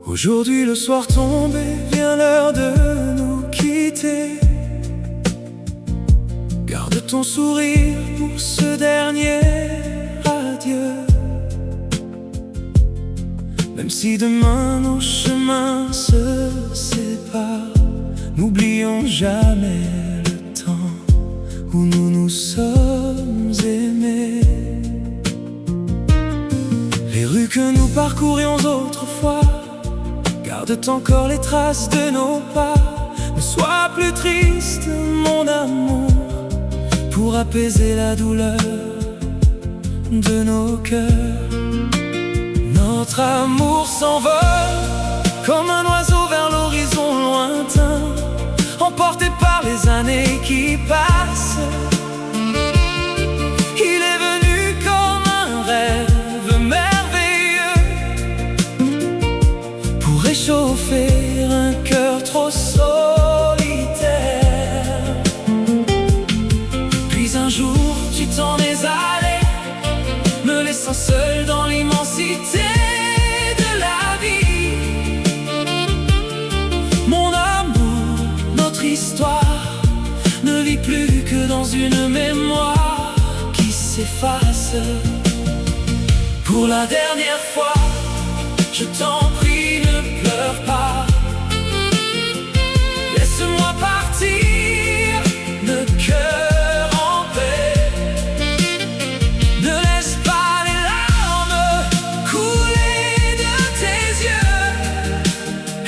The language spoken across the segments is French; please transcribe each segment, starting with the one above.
Aujourd'hui le soir tombé, vient l'heure de nous quitter. Garde ton sourire pour ce dernier adieu. Même si demain nos chemins se séparent, n'oublions jamais le temps où nous nous sommes aimés. Les rues que nous parcourions autrefois gardent encore les traces de nos pas. Ne sois plus triste, mon amour, pour apaiser la douleur de nos cœurs. Notre amour s'envole comme un oiseau vers l'horizon lointain, emporté par les années qui passent. Il est venu comme un rêve merveilleux pour réchauffer un cœur trop solitaire. Puis un jour tu t'en es allé, me laissant seul dans l'immensité de la vie. Mon amour, notre histoire ne vit plus que dans une mémoire qui s'efface. Pour la dernière fois, je t'en prie, ne pleure pas. Laisse-moi partir, le cœur en paix. Ne laisse pas les larmes couler de tes yeux.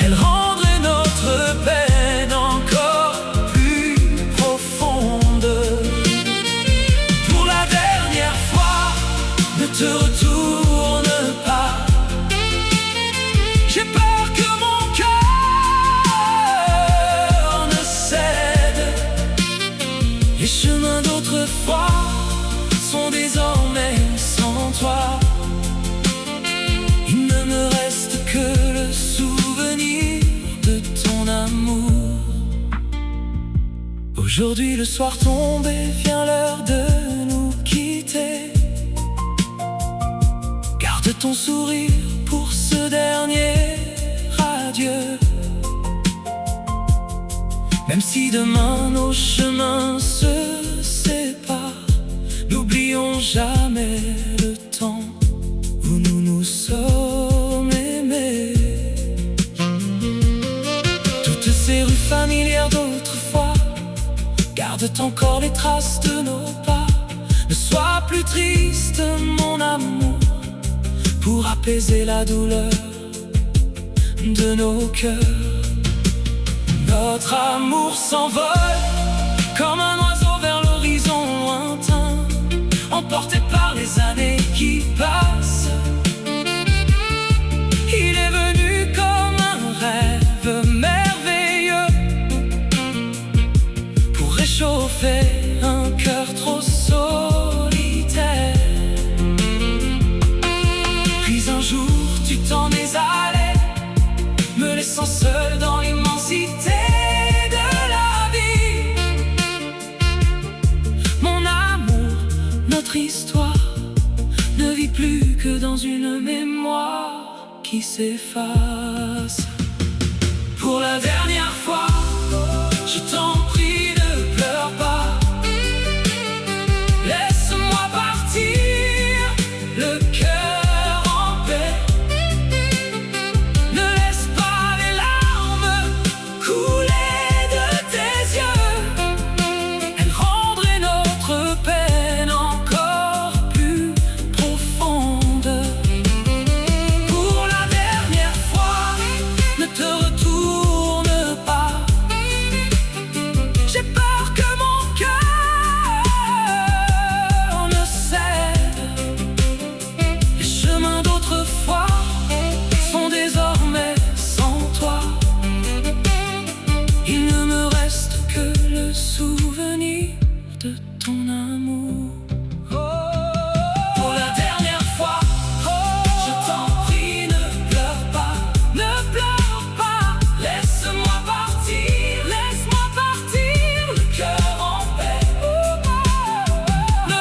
Elles rendraient notre peine encore plus profonde. Pour la dernière fois, ne te retourne pas. J'ai peur que mon cœur ne cède. Les chemins d'autrefois sont désormais sans toi. Il ne me reste que le souvenir de ton amour. Aujourd'hui le soir tombé, vient l'heure de nous quitter. Garde ton sourire pour ce dernier adieu. Même si demain nos chemins se séparent, n'oublions jamais le temps où nous nous sommes aimés. Toutes ces rues familières d'autrefois gardent encore les traces de nos pas. Ne sois plus triste, mon amour, pour apaiser la douleur de nos cœurs. Notre amour s'envole comme un oiseau vers l'horizon lointain, emporté par les années qui passent. Il est venu comme un rêve merveilleux pour réchauffer un cœur trop solitaire. Puis un jour tu t'en es allé, me laissant seul dans l'immensité de la vie. Mon amour, notre histoire ne vit plus que dans une mémoire qui s'efface. Pour la dernière fois, je t'en prie, ne pleure pas. Laisse-moi partir, le cœur en paix. Ne laisse pas les larmes couler de tes yeux. Elles rendraient notre peine encore plus profonde. Pour la dernière fois, ne te retourne pas. J'ai peur que mon cœur ne cède. Les chemins d'autrefois sont désormais sans toi. Il ne me reste que le souvenir de ton amour. Pour la dernière fois, je t'en prie, ne pleure pas, ne pleure pas. Laisse-moi partir, le cœur en paix. Ne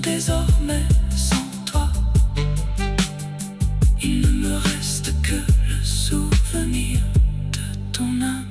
désormais sans toi. Il ne me reste que le souvenir de ton âme.